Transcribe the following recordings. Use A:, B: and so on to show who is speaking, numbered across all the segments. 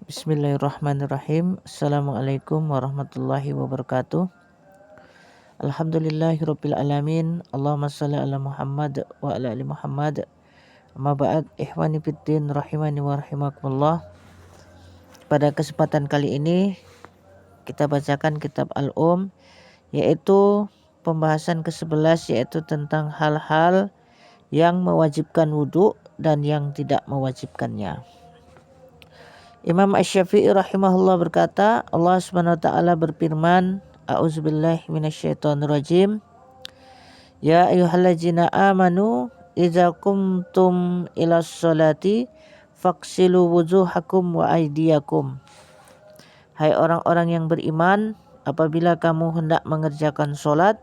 A: Bismillahirrahmanirrahim. Assalamualaikum warahmatullahi wabarakatuh. Alhamdulillahirabbil alamin. Allahumma shalli ala Muhammad wa ala ali Muhammad. Amma ba'd, ikhwani fiddin rahimani wa rahimakumullah. Pada kesempatan kali ini kita bacakan kitab Al-Um, yaitu pembahasan ke-11, yaitu tentang hal-hal yang mewajibkan wudhu dan yang tidak mewajibkannya. Imam Asy-Syafi'i rahimahullah berkata, Allah Subhanahu wa taala berfirman, A'udzubillahi minasyaitonirrajim. Ya ayyuhallazina amanu idza qumtum ilas sholati faghsilu wujuhakum wa aydiyakum. Hai orang-orang yang beriman, apabila kamu hendak mengerjakan sholat,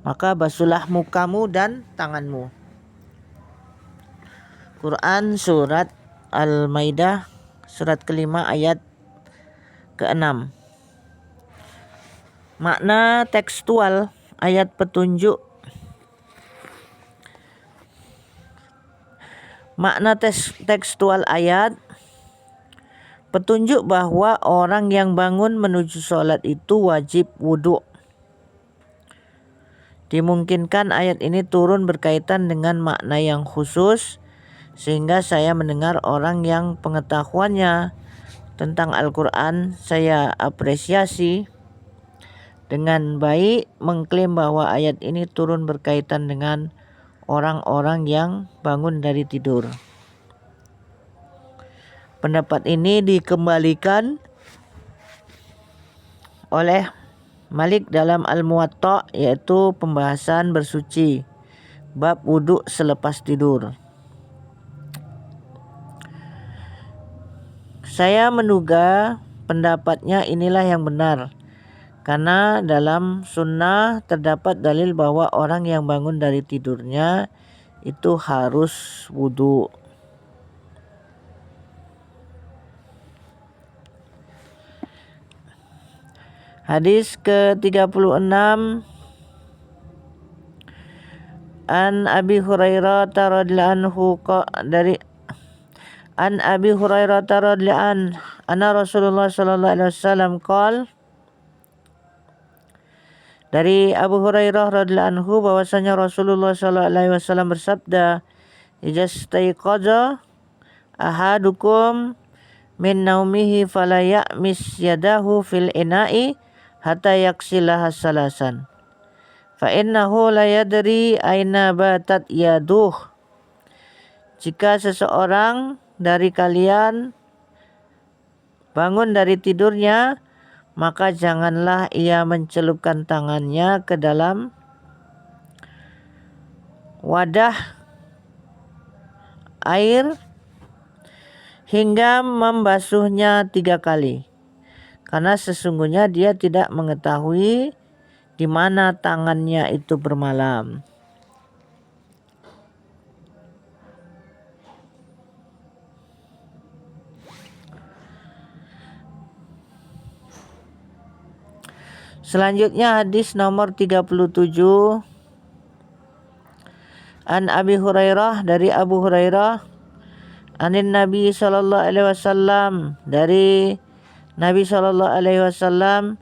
A: maka basuhlah mukamu dan tanganmu. Quran surat Al-Maidah surat kelima ayat ke-6. Makna tekstual ayat petunjuk. Makna tekstual ayat petunjuk bahwa orang yang bangun menuju sholat itu wajib wudhu. Dimungkinkan ayat ini turun berkaitan dengan makna yang khusus, sehingga saya mendengar orang yang pengetahuannya tentang Al-Quran saya apresiasi dengan baik mengklaim bahwa ayat ini turun berkaitan dengan orang-orang yang bangun dari tidur. Pendapat ini dikembalikan oleh Malik dalam Al-Muwatta, yaitu pembahasan bersuci bab wudhu selepas tidur. Saya menduga pendapatnya inilah yang benar, karena dalam sunnah terdapat dalil bahwa orang yang bangun dari tidurnya itu harus wudhu. Hadis ke-36 An Abi Hurairah radhiyallahu anhu dari An Abi Hurairah radhiyallahu anhu anna Rasulullah sallallahu alaihi wasallam qala, dari Abu Hurairah radhiyallahu anhu bahwasanya Rasulullah sallallahu alaihi wasallam bersabda, "Ijastaiqadha ahadukum min naumihi fala ya'mis yadahu fil ina'i hatta yaksilaha salasan. Fa innahu la yadri aina batat yaduh." Jika seseorang dari kalian bangun dari tidurnya, maka janganlah ia mencelupkan tangannya ke dalam wadah air hingga membasuhnya 3 kali, karena sesungguhnya dia tidak mengetahui di mana tangannya itu bermalam. Selanjutnya hadis nomor 37 An Abi Hurairah, dari Abu Hurairah, anin Nabi sallallahu alaihi wasallam, dari Nabi sallallahu alaihi wasallam,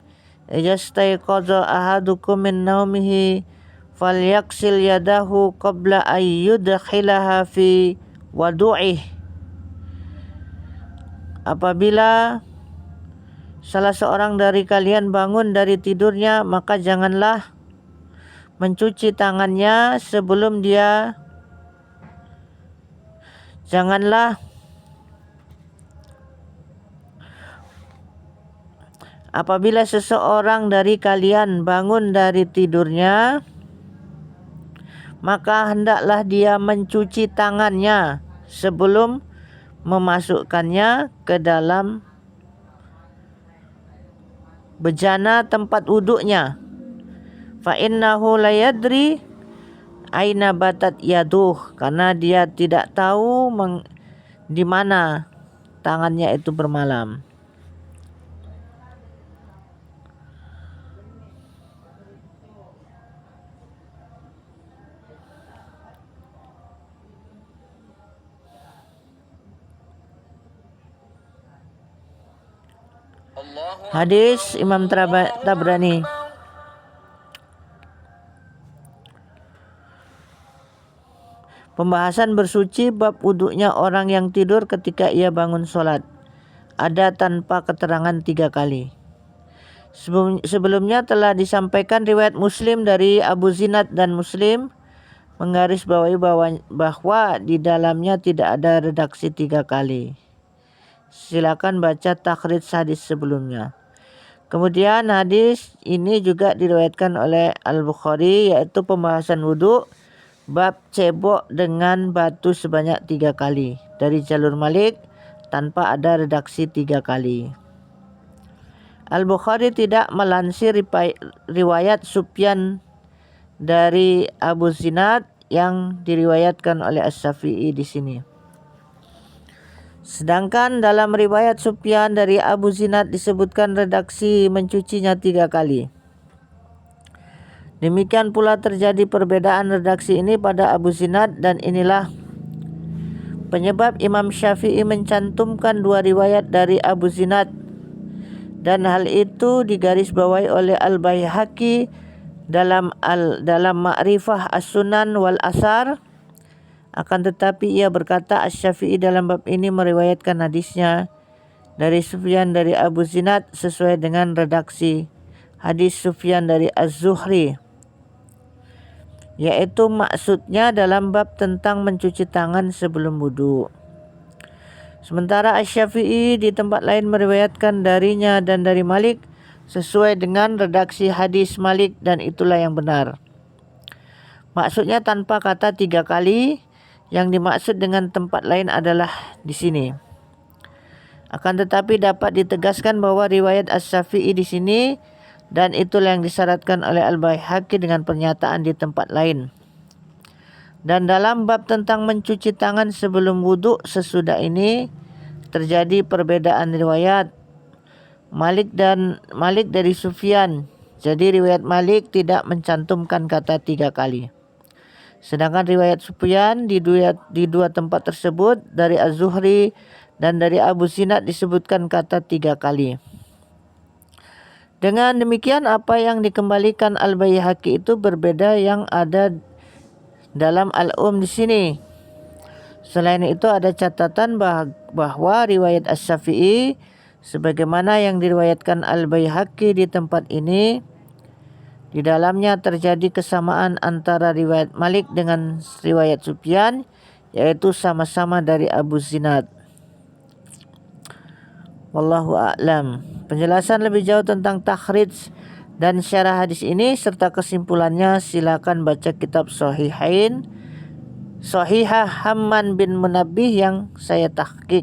A: ijastaiqadha ahadukum min naumihi falyaksil yadahu qabla ayyudkhilaha fi wadu'ih. Apabila salah seorang dari kalian bangun dari tidurnya, maka janganlah mencuci tangannya sebelum dia apabila seseorang dari kalian bangun dari tidurnya, maka hendaklah dia mencuci tangannya sebelum memasukkannya ke dalam bejana tempat wuduknya. Fa innahu la yadri aina batat yaduh, karena dia tidak tahu di mana tangannya itu bermalam. Hadis Imam Tabrani. Pembahasan bersuci bab wuduknya orang yang tidur ketika ia bangun sholat. Ada tanpa keterangan 3 kali. Sebelumnya telah disampaikan riwayat Muslim dari Abu Zinad, dan Muslim menggarisbawahi bahwa di dalamnya tidak ada redaksi 3 kali. Silakan baca takhrij hadis sebelumnya. Kemudian hadis ini juga diriwayatkan oleh Al-Bukhari, yaitu pembahasan wudhu bab cebok dengan batu sebanyak 3 kali dari jalur Malik tanpa ada redaksi 3 kali. Al-Bukhari tidak melansir riwayat Sufyan dari Abu Zinad yang diriwayatkan oleh As-Syafi'i di sini. Sedangkan dalam riwayat Sufyan dari Abu Zinad disebutkan redaksi mencucinya 3 kali. Demikian pula terjadi perbedaan redaksi ini pada Abu Zinad, dan inilah penyebab Imam Syafi'i mencantumkan 2 riwayat dari Abu Zinad, dan hal itu digarisbawahi oleh Al-Baihaqi dalam Ma'rifah As-Sunan wal Asar. Akan tetapi ia berkata Asy-Syafi'i dalam bab ini meriwayatkan hadisnya dari Sufyan dari Abu Zinad sesuai dengan redaksi hadis Sufyan dari Az-Zuhri, yaitu maksudnya dalam bab tentang mencuci tangan sebelum wudu. Sementara Asy-Syafi'i di tempat lain meriwayatkan darinya dan dari Malik sesuai dengan redaksi hadis Malik, dan itulah yang benar. Maksudnya tanpa kata 3 kali, yang dimaksud dengan tempat lain adalah di sini. Akan tetapi dapat ditegaskan bahwa riwayat Asy-Syafi'i di sini, dan itulah yang disyaratkan oleh Al-Baihaqi dengan pernyataan di tempat lain. Dan dalam bab tentang mencuci tangan sebelum wudu sesudah ini terjadi perbedaan riwayat Malik dari Sufyan. Jadi riwayat Malik tidak mencantumkan kata 3 kali. Sedangkan riwayat Sufyan di dua tempat tersebut dari Az-Zuhri dan dari Abu Zinad disebutkan kata 3 kali. Dengan demikian apa yang dikembalikan Al-Baihaqi itu berbeda yang ada dalam Al-Um di sini. Selain itu ada catatan bahwa riwayat Asy-Syafi'i sebagaimana yang diriwayatkan Al-Baihaqi di tempat ini, di dalamnya terjadi kesamaan antara riwayat Malik dengan riwayat Sufyan, yaitu sama-sama dari Abu Zinad. Wallahu a'lam. Penjelasan lebih jauh tentang takhrij dan syarah hadis ini serta kesimpulannya silakan baca kitab Shahihah Hamman bin Munabbih yang saya tahqiq,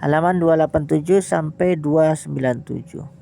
A: halaman 287 sampai 297.